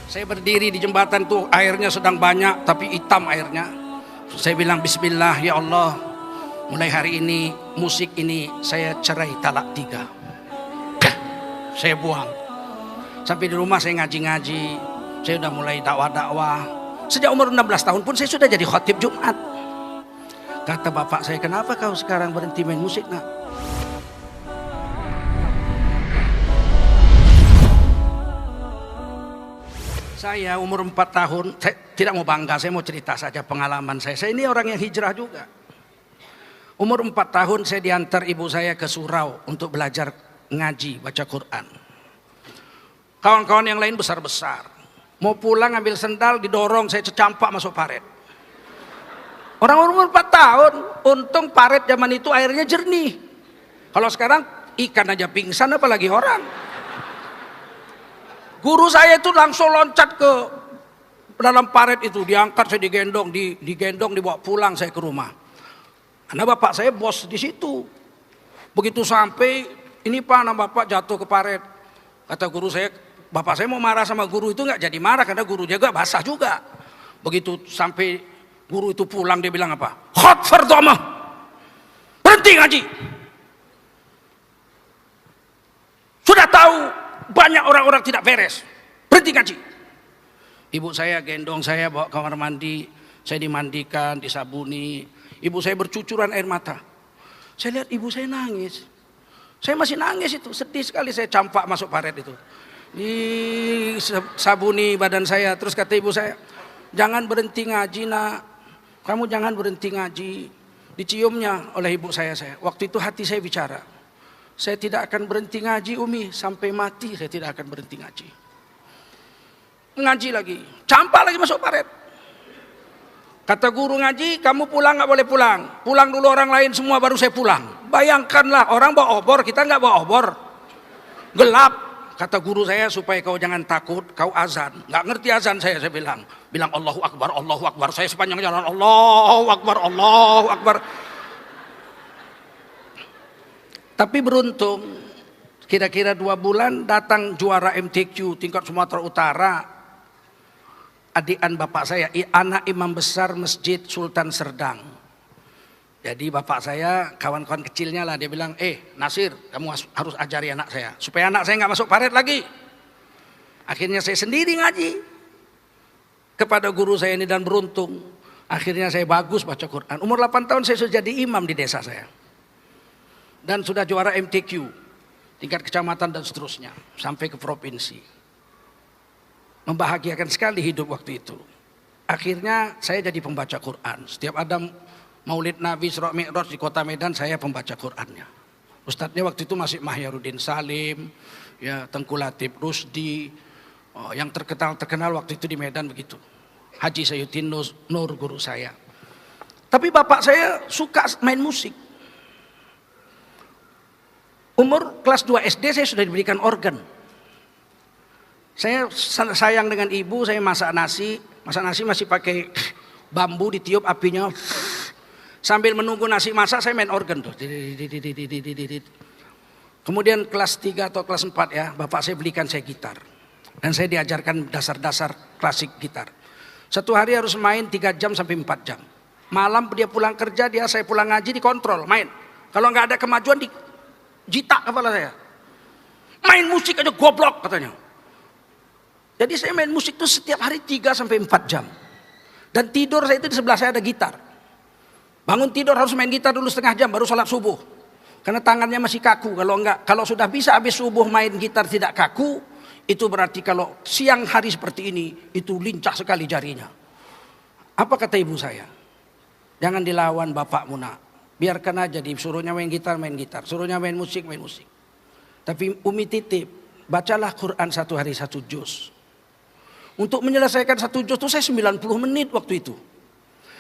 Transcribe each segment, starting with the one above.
Saya berdiri di jembatan tuh, airnya sedang banyak tapi hitam airnya. Saya bilang bismillah ya Allah, mulai hari ini musik ini saya cerai talak 3. Saya buang. Sampai di rumah saya ngaji-ngaji. Saya udah mulai dakwah-dakwah. Sejak umur 16 tahun pun saya sudah jadi khatib Jumat. Kata bapak saya, kenapa kau sekarang berhenti main musik nak? Saya umur 4 tahun, saya tidak mau bangga, saya mau cerita saja pengalaman saya. Saya ini orang yang hijrah juga. Umur 4 tahun saya diantar ibu saya ke surau untuk belajar ngaji, baca Quran. Kawan-kawan yang lain besar-besar. Mau pulang ambil sendal, didorong, saya campak masuk paret. Orang umur 4 tahun, untung paret zaman itu airnya jernih. Kalau sekarang ikan aja pingsan apalagi orang. Guru saya itu langsung loncat ke dalam paret itu, diangkat, saya digendong, dibawa pulang saya ke rumah. Karena bapak saya bos di situ. Begitu sampai, ini pak, anak bapak jatuh ke paret. Kata guru saya, bapak saya mau marah sama guru itu nggak jadi marah karena guru juga basah juga. Begitu sampai guru itu pulang dia bilang apa? Khot fardoma, berhenti ngaji. Sudah tahu banyak orang-orang tidak beres, berhenti ngaji. Ibu saya gendong saya bawa kamar mandi, saya dimandikan, disabuni. Ibu saya bercucuran air mata. Saya lihat ibu saya nangis. Saya masih nangis itu, sedih sekali, saya campak masuk paret itu. Sabuni badan saya, terus kata ibu saya, jangan berhenti ngaji nak, kamu jangan berhenti ngaji. Diciumnya oleh ibu saya. Waktu itu hati saya bicara, saya tidak akan berhenti ngaji Umi, sampai mati saya tidak akan berhenti ngaji. Ngaji lagi, campak lagi masuk paret. Kata guru ngaji, kamu pulang nggak boleh pulang. Pulang dulu orang lain semua baru saya pulang. Bayangkanlah orang bawa obor, kita nggak bawa obor. Gelap. Kata guru saya, supaya kau jangan takut, kau azan. Nggak ngerti azan saya bilang. Bilang Allahu Akbar, Allahu Akbar. Saya sepanjang jalan Allahu Akbar, Allahu Akbar. Tapi beruntung, kira-kira 2 bulan datang juara MTQ tingkat Sumatera Utara. Adikan bapak saya, anak imam besar Masjid Sultan Serdang. Jadi bapak saya, kawan-kawan kecilnya lah, dia bilang, Nasir, kamu harus ajari anak saya, supaya anak saya nggak masuk paret lagi. Akhirnya saya sendiri ngaji kepada guru saya ini, dan beruntung, akhirnya saya bagus baca Quran. Umur 8 tahun saya sudah jadi imam di desa saya. Dan sudah juara MTQ, tingkat kecamatan dan seterusnya, sampai ke provinsi. Membahagiakan sekali hidup waktu itu. Akhirnya saya jadi pembaca Quran. Setiap ada Maulid Nabi Isra Mi'raj di kota Medan, saya pembaca Qurannya. Ustadznya waktu itu masih Mahyarudin Salim, ya, Tengku Latif Rusdi, yang terkenal waktu itu di Medan begitu. Haji Sayyidin Nur guru saya. Tapi bapak saya suka main musik. Umur kelas 2 SD saya sudah diberikan organ. Saya sayang dengan ibu, saya masak nasi masih pakai bambu, ditiup apinya. Sambil menunggu nasi masak saya main organ tuh. Kemudian kelas 3 atau kelas 4 ya, bapak saya belikan saya gitar. Dan saya diajarkan dasar-dasar klasik gitar. Satu hari harus main 3 jam sampai 4 jam. Malam dia pulang kerja, saya pulang ngaji, dikontrol, main. Kalau nggak ada kemajuan, jitak kepala saya. Main musik aja goblok katanya. Jadi saya main musik itu setiap hari 3 sampai 4 jam. Dan tidur saya itu di sebelah saya ada gitar. Bangun tidur harus main gitar dulu setengah jam baru sholat subuh. Karena tangannya masih kaku. Kalau sudah bisa habis subuh main gitar tidak kaku, itu berarti kalau siang hari seperti ini, itu lincah sekali jarinya. Apa kata ibu saya? Jangan dilawan bapakmu nak. Biarkan aja, disuruhnya main gitar, suruhnya main musik. Tapi Umi titip, bacalah Quran 1 hari 1 juz. Untuk menyelesaikan 1 juz itu saya 90 menit waktu itu.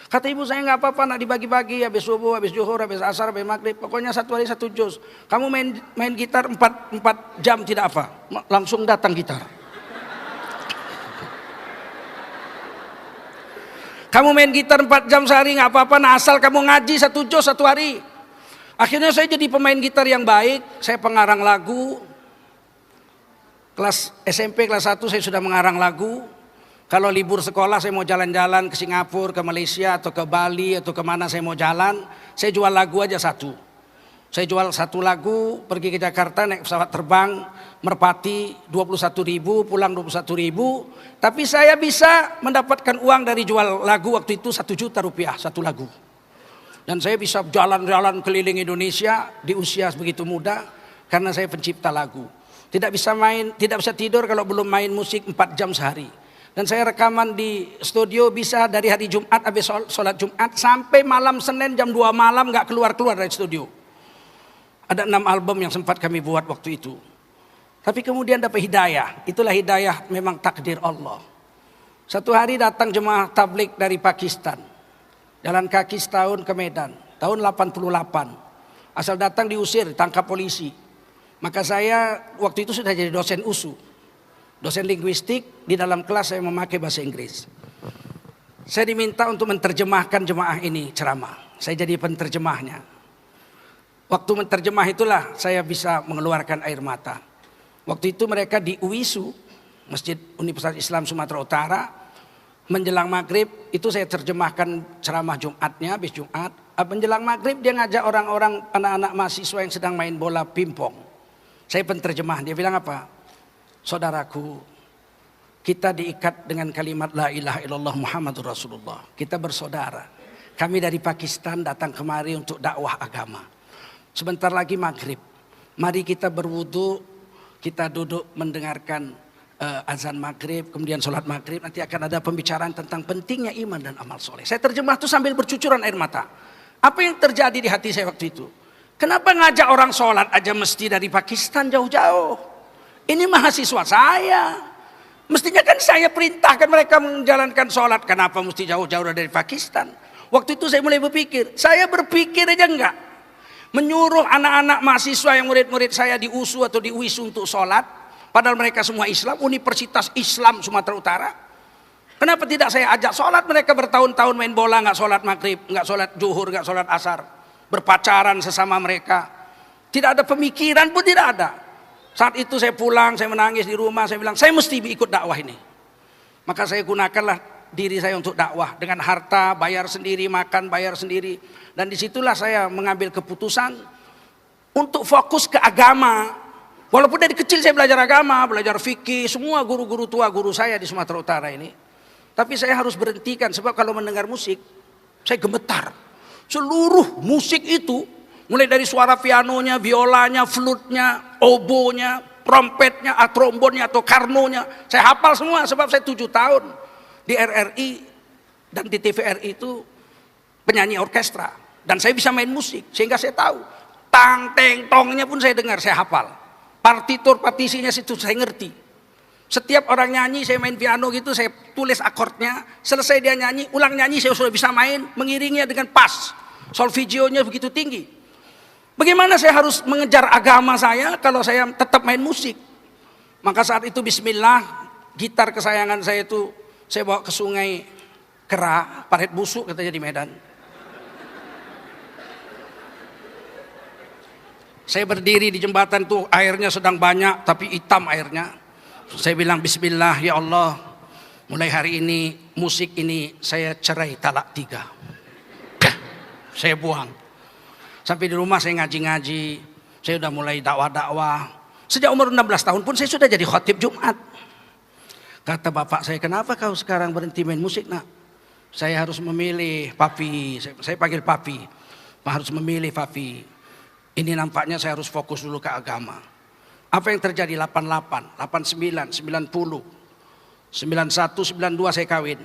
Kata ibu saya, nggak apa-apa nak, dibagi-bagi, habis subuh, habis zuhur, habis asar, habis maghrib, pokoknya 1 hari 1 juz. Kamu main gitar 4 jam tidak apa, langsung datang gitar. Kamu main gitar 4 jam sehari nggak apa-apa, nah asal kamu ngaji 1 juz 1 hari. Akhirnya saya jadi pemain gitar yang baik, saya pengarang lagu. Kelas SMP kelas 1 saya sudah mengarang lagu. Kalau libur sekolah saya mau jalan-jalan ke Singapura, ke Malaysia atau ke Bali atau kemana saya mau jalan, saya jual lagu aja satu. Saya jual satu lagu, pergi ke Jakarta naik pesawat terbang, Merpati 21.000, pulang 21.000. Tapi saya bisa mendapatkan uang dari jual lagu waktu itu 1 juta rupiah satu lagu. Dan saya bisa jalan-jalan keliling Indonesia di usia begitu muda karena saya pencipta lagu. Tidak bisa tidur kalau belum main musik 4 jam sehari. Dan saya rekaman di studio bisa dari hari Jumat habis sholat Jumat sampai malam Senin jam 2 malam gak keluar-keluar dari studio. Ada 6 album yang sempat kami buat waktu itu. Tapi kemudian dapat hidayah. Itulah hidayah memang takdir Allah. Satu hari datang jemaah tablik dari Pakistan. Jalan kaki setahun ke Medan. Tahun 88. Asal datang diusir, ditangkap polisi. Maka saya waktu itu sudah jadi dosen USU. Dosen linguistik, di dalam kelas saya memakai bahasa Inggris. Saya diminta untuk menerjemahkan jemaah ini ceramah. Saya jadi penterjemahnya. Waktu menerjemah itulah saya bisa mengeluarkan air mata. Waktu itu mereka di UISU, Masjid Universitas Islam Sumatera Utara, menjelang maghrib itu saya terjemahkan ceramah Jumatnya, habis Jumat. Menjelang maghrib dia ngajak orang-orang anak-anak mahasiswa yang sedang main bola pingpong. Saya penterjemah, dia bilang apa? Saudaraku, kita diikat dengan kalimat la ilaha illallah Muhammadur Rasulullah. Kita bersaudara. Kami dari Pakistan datang kemari untuk dakwah agama. Sebentar lagi maghrib. Mari kita berwudu, kita duduk mendengarkan azan maghrib, kemudian sholat maghrib. Nanti akan ada pembicaraan tentang pentingnya iman dan amal soleh. Saya terjemah itu sambil bercucuran air mata. Apa yang terjadi di hati saya waktu itu? Kenapa ngajak orang sholat aja mesti dari Pakistan jauh-jauh? Ini mahasiswa saya. Mestinya kan saya perintahkan mereka menjalankan sholat. Kenapa mesti jauh-jauh dari Pakistan? Waktu itu saya mulai berpikir. Saya berpikir aja enggak. Menyuruh anak-anak mahasiswa yang murid-murid saya di USU atau di UISU untuk sholat. Padahal mereka semua Islam. Universitas Islam Sumatera Utara. Kenapa tidak saya ajak sholat? Mereka bertahun-tahun main bola. Enggak sholat maghrib. Enggak sholat zuhur. Enggak sholat asar. Berpacaran sesama mereka. Tidak ada pemikiran pun tidak ada. Saat itu saya pulang, saya menangis di rumah, saya bilang, saya mesti ikut dakwah ini. Maka saya gunakanlah diri saya untuk dakwah. Dengan harta, bayar sendiri, makan, bayar sendiri. Dan disitulah saya mengambil keputusan untuk fokus ke agama. Walaupun dari kecil saya belajar agama, belajar fikih, semua guru-guru tua, guru saya di Sumatera Utara ini. Tapi saya harus berhentikan, sebab kalau mendengar musik, saya gemetar. Seluruh musik itu, mulai dari suara pianonya, violanya, flutnya, obonya, trompetnya, trombonnya atau karnonya. Saya hafal semua sebab saya 7 tahun di RRI dan di TVRI itu penyanyi orkestra. Dan saya bisa main musik sehingga saya tahu. Tang, teng, tongnya pun saya dengar, saya hafal. Partitur, partisinya situ saya ngerti. Setiap orang nyanyi saya main piano gitu, saya tulis akordnya. Selesai dia nyanyi, ulang nyanyi saya sudah bisa main, mengiringnya dengan pas. Solfegionya begitu tinggi. Bagaimana saya harus mengejar agama saya kalau saya tetap main musik? Maka saat itu bismillah, gitar kesayangan saya itu saya bawa ke sungai Kera, Paret Busuk katanya di Medan. Saya berdiri di jembatan tuh, airnya sedang banyak tapi hitam airnya. Saya bilang bismillah ya Allah, mulai hari ini musik ini saya cerai talak 3. Saya buang. Sampai di rumah saya ngaji-ngaji, saya udah mulai dakwah-dakwah. Sejak umur 16 tahun pun saya sudah jadi khatib Jumat. Kata bapak saya, kenapa kau sekarang berhenti main musik nak? Saya harus memilih papi, saya panggil papi. Harus memilih papi. Ini nampaknya saya harus fokus dulu ke agama. Apa yang terjadi 88, 89, 90, 91, 92 saya kawin.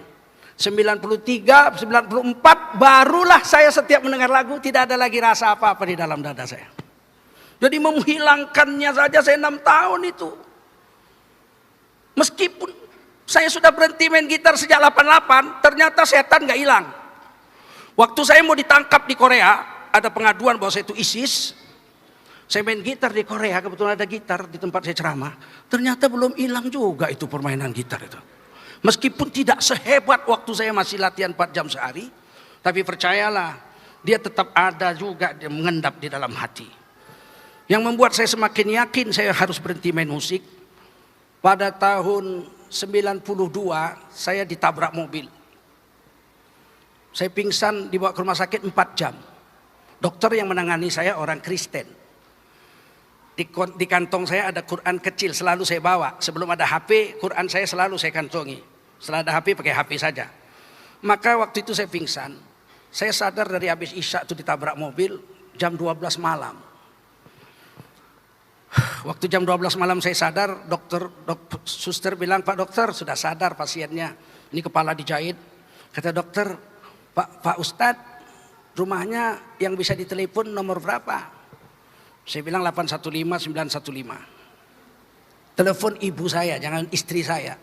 93, 94 barulah saya setiap mendengar lagu tidak ada lagi rasa apa-apa di dalam dada saya. Jadi menghilangkannya saja saya 6 tahun itu. Meskipun saya sudah berhenti main gitar sejak 88, ternyata setan gak hilang. Waktu saya mau ditangkap di Korea, ada pengaduan bahwa saya itu ISIS. Saya main gitar di Korea, kebetulan ada gitar di tempat saya ceramah. Ternyata belum hilang juga itu permainan gitar itu. Meskipun tidak sehebat waktu saya masih latihan 4 jam sehari, tapi percayalah, dia tetap ada juga, dia mengendap di dalam hati. Yang membuat saya semakin yakin saya harus berhenti main musik. Pada tahun saya ditabrak mobil. Saya pingsan, dibawa ke rumah sakit 4 jam. Dokter yang menangani saya orang Kristen. Di kantong saya ada Quran kecil, selalu saya bawa. Sebelum ada HP, Quran saya selalu saya kantongi. Setelah ada HP, pakai HP saja. Maka waktu itu saya pingsan. Saya sadar dari habis Isya itu ditabrak mobil jam 12 malam. Waktu jam 12 malam saya sadar, suster bilang, "Pak dokter, sudah sadar pasiennya. Ini kepala dijahit." Kata dokter, Pak Ustadz, rumahnya yang bisa ditelepon nomor berapa?" Saya bilang 815-915. Telepon ibu saya, jangan istri saya.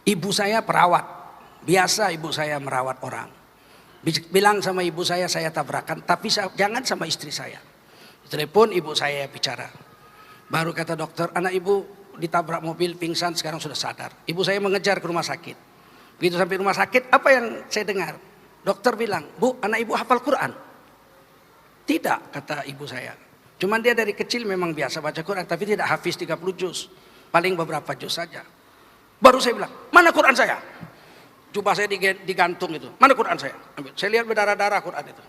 Ibu saya perawat. Biasa ibu saya merawat orang. Bilang sama ibu saya tabrakan, tapi jangan sama istri saya. Telepon ibu saya bicara. Baru kata dokter, anak ibu ditabrak mobil, pingsan, sekarang sudah sadar. Ibu saya mengejar ke rumah sakit. Begitu sampai rumah sakit, apa yang saya dengar? Dokter bilang, "Bu, anak ibu hafal Quran?" "Tidak," kata ibu saya. "Cuman dia dari kecil memang biasa baca Quran, tapi tidak hafiz 30 juz. Paling beberapa juz saja." Baru saya bilang, "Mana Quran saya?" Jubah saya digantung itu. "Mana Quran saya?" Ambil. Saya lihat berdarah-darah Quran itu.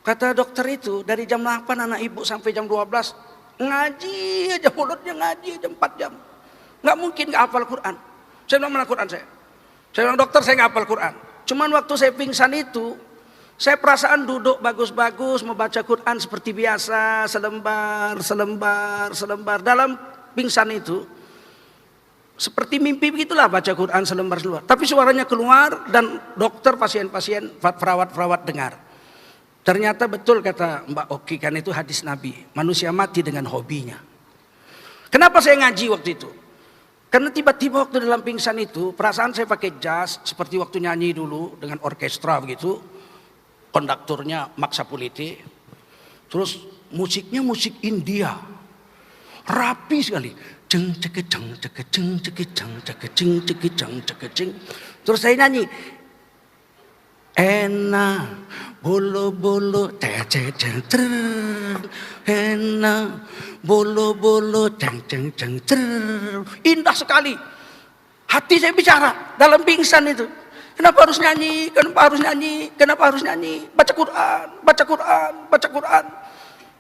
Kata dokter itu, dari jam 8 anak ibu sampai jam 12 ngaji aja, mulutnya ngaji aja 4 jam. Nggak mungkin nggak hafal Quran. Saya bilang, "Mana Quran saya?" Saya bilang, "Dokter, saya nggak hafal Quran. Cuman waktu saya pingsan itu, saya perasaan duduk bagus-bagus membaca Quran seperti biasa, selembar. Dalam pingsan itu seperti mimpi begitulah, baca Quran selembar. Tapi suaranya keluar dan dokter, pasien-pasien, perawat-perawat dengar. Ternyata betul kata Mbak Oki, kan itu hadis Nabi, manusia mati dengan hobinya. Kenapa saya ngaji waktu itu? Karena tiba-tiba waktu dalam pingsan itu, perasaan saya pakai jas seperti waktu nyanyi dulu dengan orkestra begitu. Konduktornya Max Sapuliti. Terus musiknya musik India. Rapi sekali. Jeng cekeceng cekeceng cekeceng cekeceng cekeceng cekeceng. Terus saya nyanyi. Ena bolo bolo ceng ceng ceng. Ena bolo bolo ceng ceng ceng ceng. Indah sekali. Hati saya bicara dalam pingsan itu. Kenapa harus nyanyi? Kenapa harus nyanyi? Kenapa harus nyanyi? Baca Quran, baca Quran, baca Quran.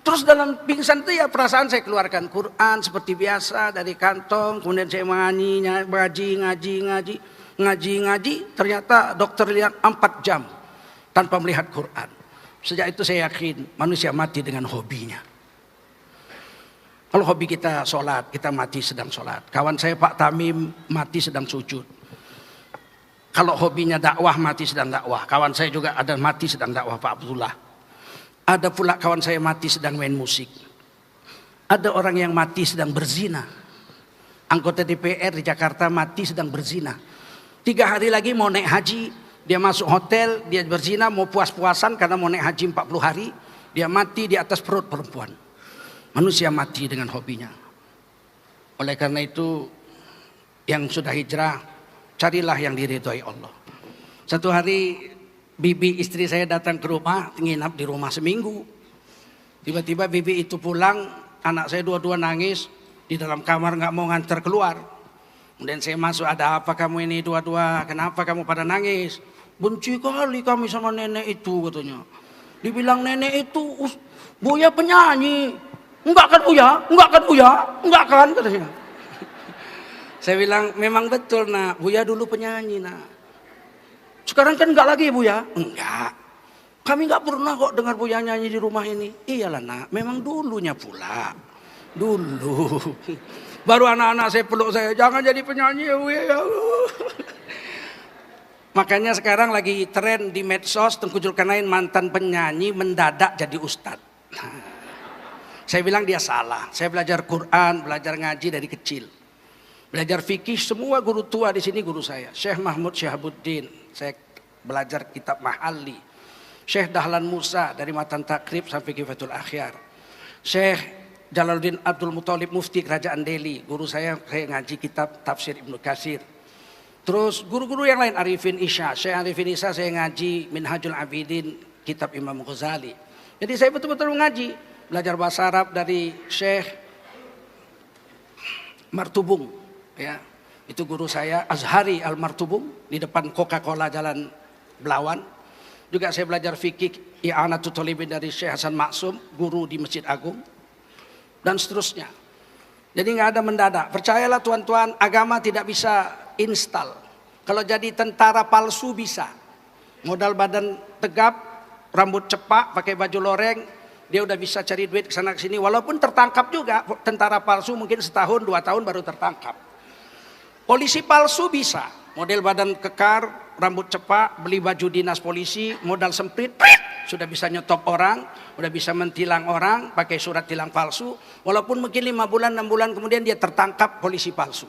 Terus dalam pingsan itu ya perasaan saya keluarkan Quran seperti biasa dari kantong. Kemudian saya ngaji. Ternyata dokter lihat 4 jam tanpa melihat Quran. Sejak itu saya yakin manusia mati dengan hobinya. Kalau hobi kita sholat, kita mati sedang sholat. Kawan saya Pak Tamim mati sedang sujud. Kalau hobinya dakwah, mati sedang dakwah. Kawan saya juga ada mati sedang dakwah, Pak Abdullah. Ada pula kawan saya mati sedang main musik. Ada orang yang mati sedang berzina. Anggota DPR di Jakarta mati sedang berzina. 3 hari lagi mau naik haji, dia masuk hotel, dia berzina, mau puas-puasan karena mau naik haji 40 hari. Dia mati di atas perut perempuan. Manusia mati dengan hobinya. Oleh karena itu, yang sudah hijrah, carilah yang diridhoi Allah. Satu hari bibi istri saya datang ke rumah, nginap di rumah seminggu. Tiba-tiba bibi itu pulang, anak saya dua-dua nangis di dalam kamar, nggak mau ngantar keluar. Kemudian saya masuk, "Ada apa kamu ini dua-dua? Kenapa kamu pada nangis?" "Benci kali kami sama nenek itu," katanya. Dibilang nenek itu Buya penyanyi. "Enggak kan Buya? Enggak kan Buya? Enggak kan?" katanya. Saya bilang, "Memang betul nak, Buya dulu penyanyi nak. Sekarang kan enggak lagi Buya." "Enggak. Kami enggak pernah kok dengar Buya nyanyi di rumah ini." "Iyalah nak, memang dulunya pula. Dulu." Baru anak-anak saya peluk saya, "Jangan jadi penyanyi ya Buya." Makanya sekarang lagi tren di medsos, Tengku Zulkarnain mantan penyanyi mendadak jadi ustadz. Saya bilang dia salah. Saya belajar Quran, belajar ngaji dari kecil. Belajar fikih, semua guru tua di sini guru saya. Syekh Mahmud Syahabuddin, saya belajar kitab Mahalli. Syekh Dahlan Musa dari Matan Takrib sampai Kifatul Akhyar. Syekh Jalaluddin Abdul Muthalib Mufti Kerajaan Delhi, guru saya ngaji kitab Tafsir Ibnu Katsir. Terus guru-guru yang lain, Arifin Isya, Syekh Arifin Isya saya ngaji Minhajul Abidin, kitab Imam Ghazali. Jadi saya betul-betul mengaji, belajar bahasa Arab dari Syekh Martubung. Ya, Itu guru saya Azhari Al-Martubung di depan Coca-Cola Jalan Belawan. Juga saya belajar fikih I'anatul Thalibin dari Syekh Hasan Maksum, guru di Masjid Agung, dan seterusnya. Jadi nggak ada mendadak. Percayalah tuan-tuan, agama tidak bisa instal. Kalau jadi tentara palsu bisa. Modal badan tegap, rambut cepak, pakai baju loreng, dia udah bisa cari duit kesana kesini. Walaupun tertangkap juga, tentara palsu mungkin setahun 2 tahun baru tertangkap. Polisi palsu bisa, model badan kekar, rambut cepak, beli baju dinas polisi, modal sempit, sudah bisa nyetop orang, sudah bisa mentilang orang, pakai surat tilang palsu. Walaupun mungkin 5 bulan, 6 bulan kemudian dia tertangkap polisi palsu.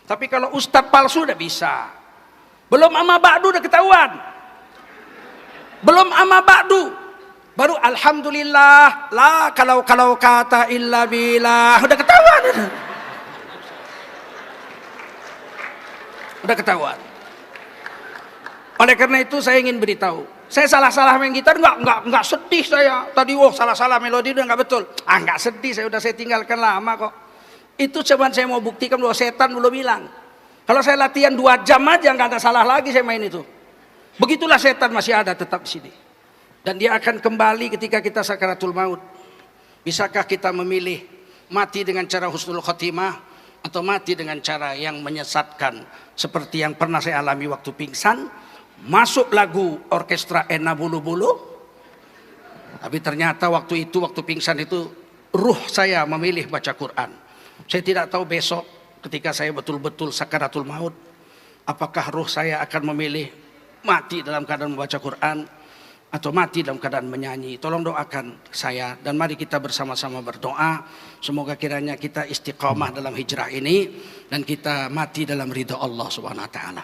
Tapi kalau ustadz palsu udah bisa. Belum amma ba'du udah ketahuan. Belum amma ba'du. Baru alhamdulillah, la kalau kata illa billah, udah ketahuan. Udah ketahuan. Oleh karena itu saya ingin beritahu, saya salah-salah main gitar enggak sedih saya. Tadi salah-salah melodi udah enggak betul. Enggak sedih, saya tinggalkan lama kok. Itu cuman saya mau buktikan bahwa setan belum hilang. Kalau saya latihan 2 jam aja enggak ada salah lagi saya main itu. Begitulah setan masih ada tetap di sini. Dan dia akan kembali ketika kita sakaratul maut. Bisakah kita memilih mati dengan cara husnul khotimah atau mati dengan cara yang menyesatkan seperti yang pernah saya alami waktu pingsan? Masuk lagu orkestra Ena Bulu Bulu, tapi ternyata waktu pingsan itu ruh saya memilih baca Quran. Saya tidak tahu besok ketika saya betul-betul sakaratul maut, apakah ruh saya akan memilih mati dalam keadaan membaca Quran atau mati dalam keadaan menyanyi. Tolong doakan saya dan mari kita bersama-sama berdoa. Semoga kiranya kita istiqamah dalam hijrah ini dan kita mati dalam ridha Allah Subhanahu wa taala.